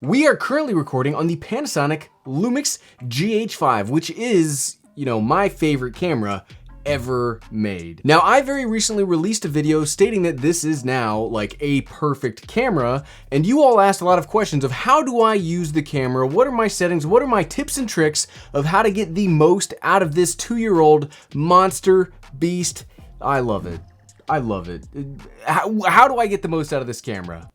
We are currently recording on the Panasonic Lumix GH5, which is, my favorite camera ever made. Now, I very recently released a video stating that this is now like a perfect camera, and you all asked a lot of questions of how do I use the camera, what are my settings, what are my tips and tricks of how to get the most out of this 2-year-old monster beast. I love it. I love it. How do I get the most out of this camera?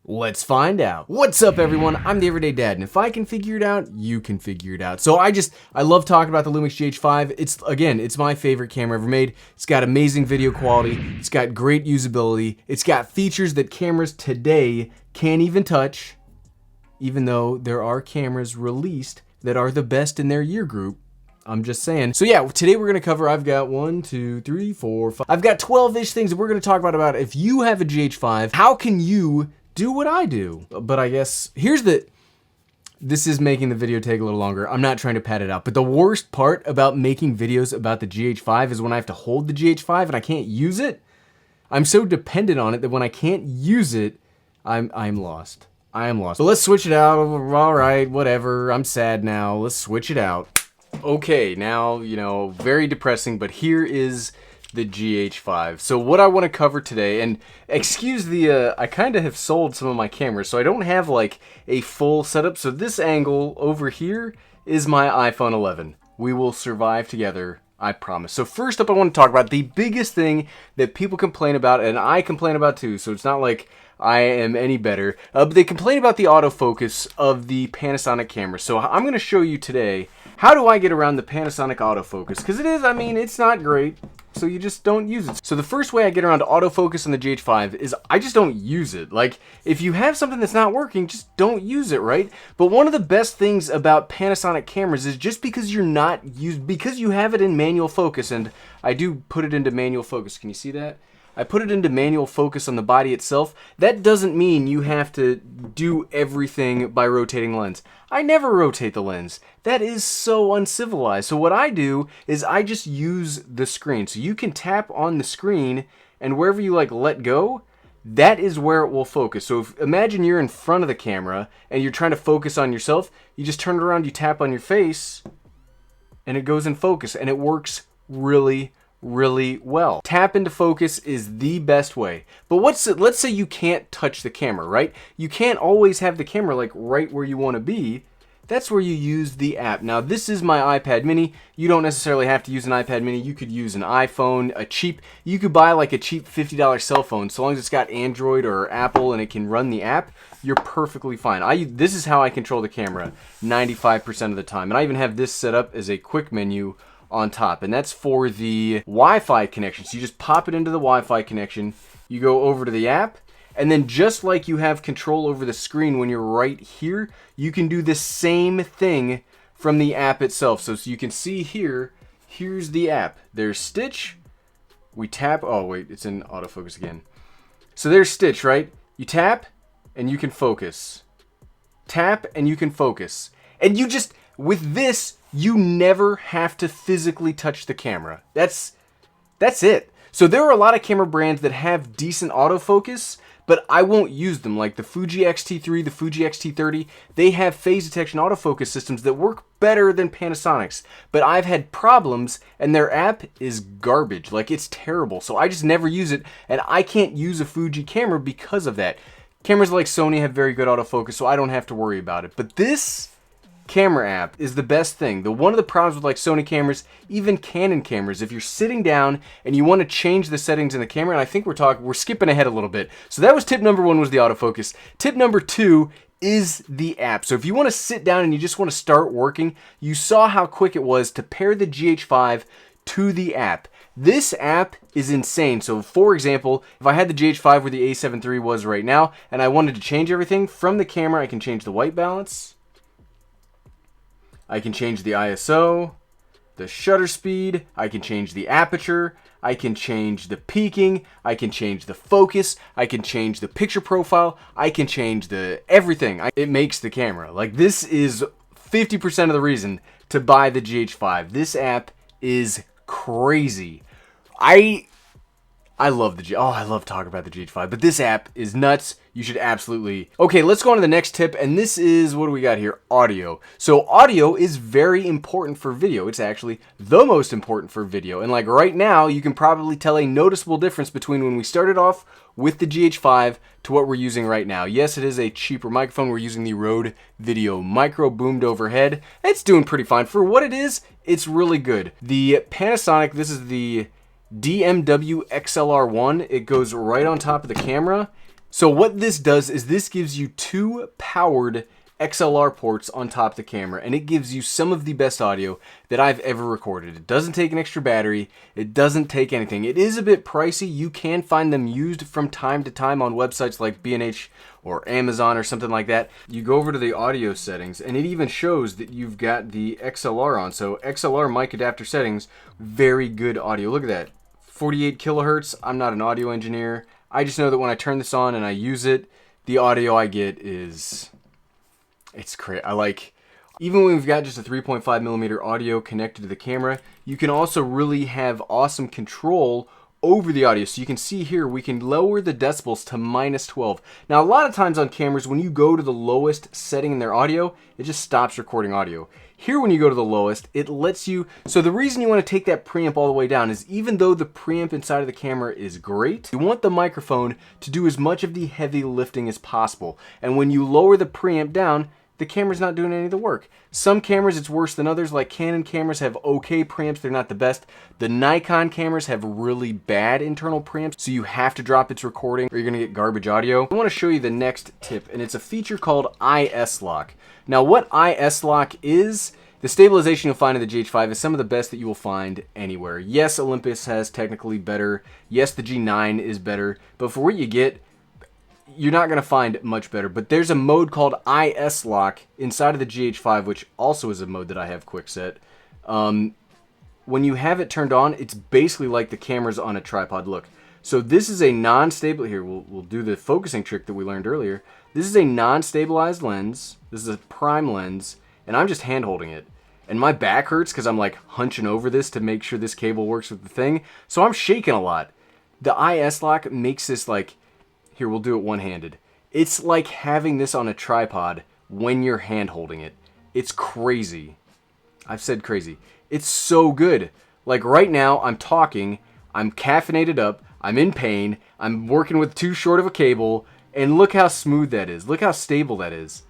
Let's find out. What's up, everyone? I'm the Everyday Dad, and if I can figure it out, you can figure it out. So I love talking about the Lumix GH5. It's my favorite camera ever made. It's got amazing video quality. It's got great usability. It's got features that cameras today can't even touch, even though there are cameras released that are the best in their year group. I'm just saying. So yeah, today we're gonna cover, I've got 1, 2, 3, 4, 5. I've got 12-ish things that we're gonna talk about if you have a GH5, how can you do what I do? But I guess, this is making the video take a little longer. I'm not trying to pad it out, but the worst part about making videos about the GH5 is when I have to hold the GH5 and I can't use it. I'm so dependent on it that when I can't use it, I'm lost. I am lost. So let's switch it out. All right, whatever. I'm sad now. Let's switch it out. Okay, now, very depressing, but here is the GH5. So what I want to cover today, and excuse the, I kind of have sold some of my cameras, so I don't have like a full setup. So this angle over here is my iPhone 11. We will survive together, I promise. So first up, I want to talk about the biggest thing that people complain about, and I complain about too, so it's not like I am any better. But they complain about the autofocus of the Panasonic camera. So I'm going to show you today, how do I get around the Panasonic autofocus? Because it's not great. So you just don't use it. So the first way I get around autofocus on the GH5 is I just don't use it. Like, if you have something that's not working, just don't use it, right? But one of the best things about Panasonic cameras is just because because you have it in manual focus, and I do put it into manual focus. Can you see that? I put it into manual focus on the body itself. That doesn't mean you have to do everything by rotating lens. I never rotate the lens. That is so uncivilized. So what I do is I just use the screen. So you can tap on the screen, and wherever you let go, that is where it will focus. So imagine you're in front of the camera and you're trying to focus on yourself. You just turn it around, you tap on your face, and it goes in focus, and it works really well. Tap into focus is the best way. But let's say you can't touch the camera, right? You can't always have the camera right where you want to be. That's where you use the app. Now, this is my iPad mini. You don't necessarily have to use an iPad mini. You could use an iPhone, you could buy a cheap $50 cell phone. So long as it's got Android or Apple and it can run the app, you're perfectly fine. This is how I control the camera 95% of the time. And I even have this set up as a quick menu on top, and that's for the Wi-Fi connection. So you just pop it into the Wi-Fi connection, you go over to the app, and then just like you have control over the screen when you're right here, you can do the same thing from the app itself. So you can see here's the app. There's Stitch. We tap, oh wait, it's in autofocus again. So there's Stitch, right? You tap and you can focus. Tap and you can focus. And with this, you never have to physically touch the camera. That's it. So there are a lot of camera brands that have decent autofocus, but I won't use them. Like the Fuji X-T3, the Fuji X-T30, they have phase detection autofocus systems that work better than Panasonic's. But I've had problems, and their app is garbage. It's terrible. So I just never use it, and I can't use a Fuji camera because of that. Cameras like Sony have very good autofocus, so I don't have to worry about it. But this camera app is the best thing. One of the problems with Sony cameras, even Canon cameras, if you're sitting down and you want to change the settings in the camera, and I think we're skipping ahead a little bit. So that was tip number 1, was the autofocus. Tip number 2 is the app. So if you want to sit down and you just want to start working, you saw how quick it was to pair the GH5 to the app. This app is insane. So for example, if I had the GH5 where the A7 III was right now, and I wanted to change everything from the camera, I can change the white balance, I can change the ISO, the shutter speed, I can change the aperture, I can change the peaking, I can change the focus, I can change the picture profile, I can change everything. It makes the camera. This is 50% of the reason to buy the GH5. This app is crazy. I I love I love talking about the GH5, but this app is nuts. You should absolutely. Okay, let's go on to the next tip, and this is, what do we got here? Audio. So audio is very important for video. It's actually the most important for video. And like right now, you can probably tell a noticeable difference between when we started off with the GH5 to what we're using right now. Yes, it is a cheaper microphone. We're using the Rode Video Micro boomed overhead. It's doing pretty fine. For what it is, it's really good. The Panasonic, this is the DMW XLR1. It goes right on top of the camera. So what this does is this gives you two powered XLR ports on top of the camera, and it gives you some of the best audio that I've ever recorded. It doesn't take an extra battery. It doesn't take anything. It is a bit pricey. You can find them used from time to time on websites like B&H or Amazon or something like that. You go over to the audio settings, and it even shows that you've got the XLR on. So XLR mic adapter settings, very good audio. Look at that. 48 kilohertz. I'm not an audio engineer. I just know that when I turn this on and I use it, the audio I get is, it's crazy. I like, even when we've got just a 3.5 millimeter audio connected to the camera, you can also really have awesome control over the audio. So you can see here, we can lower the decibels to -12. Now, a lot of times on cameras, when you go to the lowest setting in their audio, it just stops recording audio. Here, when you go to the lowest, it lets you, so the reason you want to take that preamp all the way down is even though the preamp inside of the camera is great, you want the microphone to do as much of the heavy lifting as possible. And when you lower the preamp down, the camera's not doing any of the work. Some cameras, it's worse than others. Like Canon cameras have okay preamps, they're not the best. The Nikon cameras have really bad internal preamps, so you have to drop its recording or you're gonna get garbage audio. I wanna show you the next tip, and it's a feature called IS Lock. Now what IS Lock is, the stabilization you'll find in the GH5 is some of the best that you will find anywhere. Yes, Olympus has technically better. Yes, the G9 is better, but for what you get, you're not going to find much better. But there's a mode called IS Lock inside of the GH5, which also is a mode that I have quick set. When you have it turned on, it's basically like the camera's on a tripod. Look, so this is a non-stable, here, we'll do the focusing trick that we learned earlier. This is a non-stabilized lens. This is a prime lens, and I'm just hand holding it. And my back hurts because I'm like hunching over this to make sure this cable works with the thing. So I'm shaking a lot. The IS Lock makes this like, here, we'll do it one-handed. It's like having this on a tripod when you're hand holding it. It's crazy. I've said crazy. It's so good. Like right now, I'm talking, I'm caffeinated up, I'm in pain, I'm working with too short of a cable, and look how smooth that is. Look how stable that is.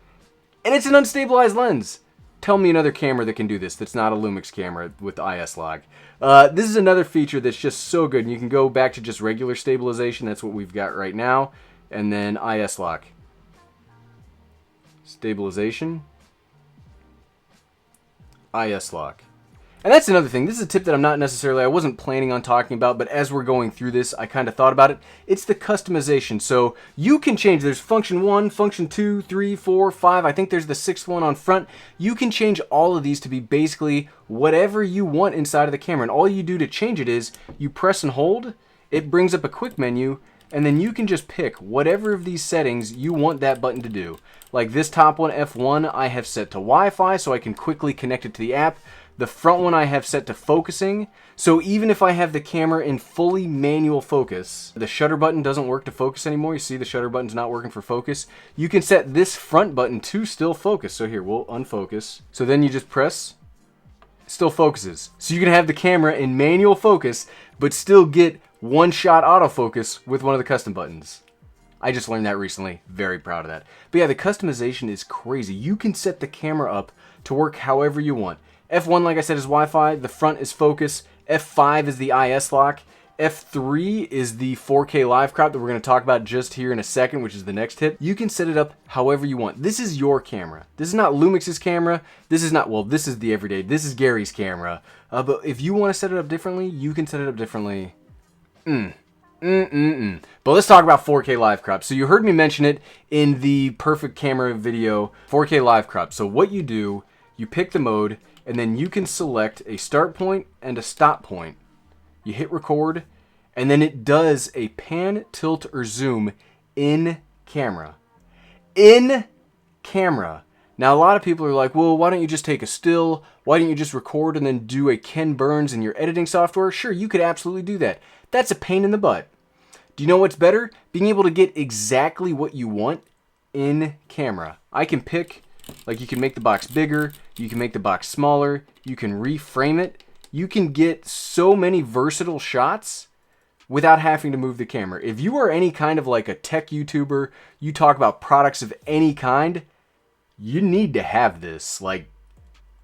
And it's an unstabilized lens. Tell me another camera that can do this that's not a Lumix camera with IS Lock. This is another feature that's just so good. And you can go back to just regular stabilization. That's what we've got right now. And then IS Lock. Stabilization. IS Lock. And that's another thing. This is a tip that I wasn't planning on talking about, but as we're going through this, I kind of thought about it. It's the customization. So you can change, there's function 1, function 2, 3, 4, 5. I think there's the 6th one on front. You can change all of these to be basically whatever you want inside of the camera. And all you do to change it is you press and hold. It brings up a quick menu, and then you can just pick whatever of these settings you want that button to do. Like this top one, F1, I have set to Wi-Fi so I can quickly connect it to the app. The front one I have set to focusing, so even if I have the camera in fully manual focus, the shutter button doesn't work to focus anymore. You see the shutter button's not working for focus. You can set this front button to still focus. So here, we'll unfocus. So then you just press, still focuses. So you can have the camera in manual focus, but still get one-shot autofocus with one of the custom buttons. I just learned that recently. Very proud of that. But yeah, the customization is crazy. You can set the camera up to work however you want. F1, like I said, is Wi-Fi. The front is focus. F5 is the IS Lock. F3 is the 4K live crop that we're going to talk about just here in a second, which is the next tip. You can set it up however you want. This is your camera. This is not Lumix's camera. This is not, well, this is the everyday. This is Gary's camera. But if you want to set it up differently, you can set it up differently. But let's talk about 4K live crop. So you heard me mention it in the perfect camera video, 4K live crop. So what you do, you pick the mode, and then you can select a start point and a stop point. You hit record, and then it does a pan, tilt, or zoom in camera. In camera. Now, a lot of people are like, well, why don't you just take a still? Why don't you just record and then do a Ken Burns in your editing software? Sure, you could absolutely do that. That's a pain in the butt. Do you know what's better? Being able to get exactly what you want in camera. I can pick, like you can make the box bigger, you can make the box smaller, you can reframe it. You can get so many versatile shots without having to move the camera. If you are any kind of like a tech YouTuber, you talk about products of any kind, you need to have this. Like,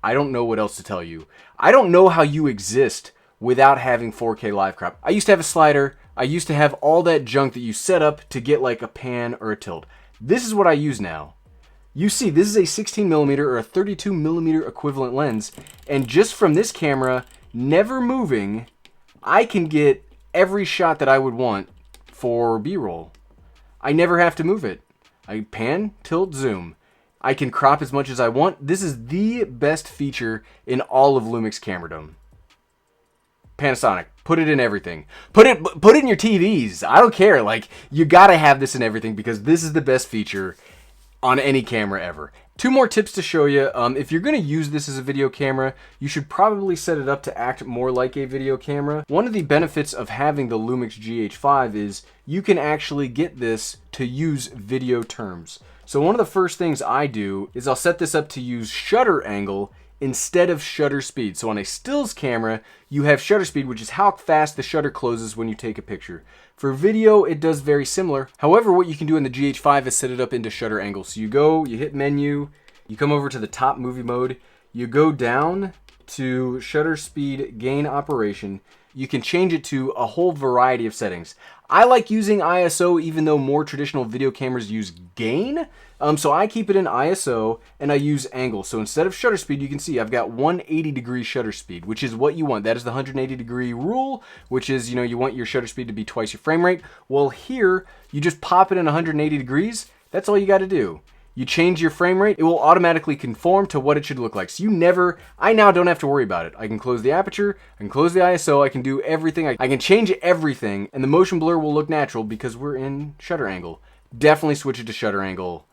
I don't know what else to tell you. I don't know how you exist without having 4K live crop. I used to have a slider. I used to have all that junk that you set up to get like a pan or a tilt. This is what I use now. You see, this is a 16mm or a 32mm equivalent lens, and just from this camera, never moving, I can get every shot that I would want for B-roll. I never have to move it. I pan, tilt, zoom. I can crop as much as I want. This is the best feature in all of Lumix Cameradom. Panasonic, put it in everything. Put it in your TVs. I don't care. Like, you gotta have this in everything because this is the best feature on any camera ever. Two more tips to show you. If you're going to use this as a video camera, you should probably set it up to act more like a video camera. One of the benefits of having the Lumix GH5 is you can actually get this to use video terms. So one of the first things I do is I'll set this up to use shutter angle instead of shutter speed. So on a stills camera, you have shutter speed, which is how fast the shutter closes when you take a picture. For video, it does very similar. However, what you can do in the GH5 is set it up into shutter angle. So you go, you hit menu, you come over to the top movie mode, you go down to shutter speed gain operation. You can change it to a whole variety of settings. I like using ISO even though more traditional video cameras use gain. So I keep it in ISO and I use angle. So instead of shutter speed, you can see I've got 180-degree shutter speed, which is what you want. That is the 180-degree rule, which is, you want your shutter speed to be twice your frame rate. Well, here, you just pop it in 180 degrees. That's all you got to do. You change your frame rate, it will automatically conform to what it should look like. So I now don't have to worry about it. I can close the aperture, I can close the ISO, I can do everything. I can change everything, and the motion blur will look natural because we're in shutter angle. Definitely switch it to shutter angle.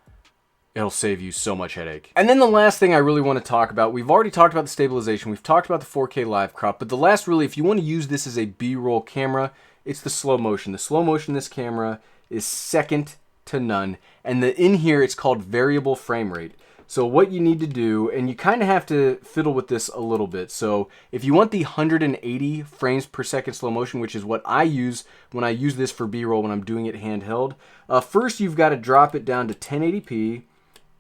It'll save you so much headache. And then the last thing I really want to talk about, we've already talked about the stabilization, we've talked about the 4K live crop, but the last really, if you want to use this as a B-roll camera, it's the slow motion. The slow motion in this camera is second to none. And in here, it's called variable frame rate. So what you need to do, and you kind of have to fiddle with this a little bit. So if you want the 180 frames per second slow motion, which is what I use when I use this for B-roll when I'm doing it handheld, first you've got to drop it down to 1080p,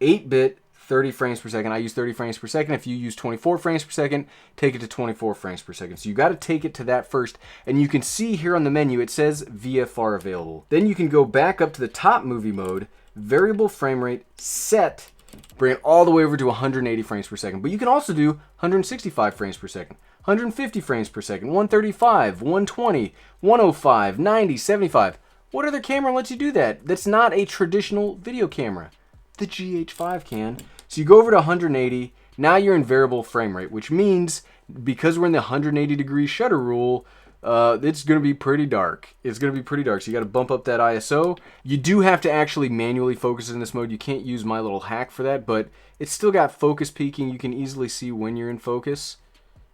8-bit, 30 frames per second. I use 30 frames per second. If you use 24 frames per second, take it to 24 frames per second. So you got to take it to that first. And you can see here on the menu, it says VFR available. Then you can go back up to the top movie mode, variable frame rate, set, bring it all the way over to 180 frames per second. But you can also do 165 frames per second, 150 frames per second, 135, 120, 105, 90, 75. What other camera lets you do that? That's not a traditional video camera. The GH5 can. So you go over to 180, now you're in variable frame rate, which means because we're in the 180-degree shutter rule, it's going to be pretty dark. It's going to be pretty dark, so you got to bump up that ISO. You do have to actually manually focus in this mode. You can't use my little hack for that, but it's still got focus peaking. You can easily see when you're in focus.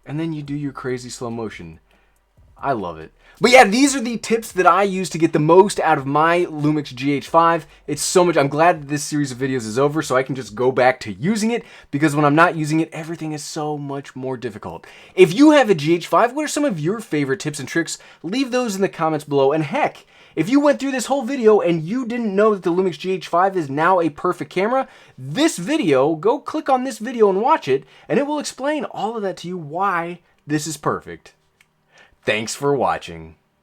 And then you do your crazy slow motion. I love it. But yeah, these are the tips that I use to get the most out of my Lumix GH5. It's so much. I'm glad that this series of videos is over so I can just go back to using it, because when I'm not using it, everything is so much more difficult. If you have a GH5, what are some of your favorite tips and tricks? Leave those in the comments below. And heck, if you went through this whole video and you didn't know that the Lumix GH5 is now a perfect camera, this video, go click on this video and watch it, and it will explain all of that to you why this is perfect. Thanks for watching.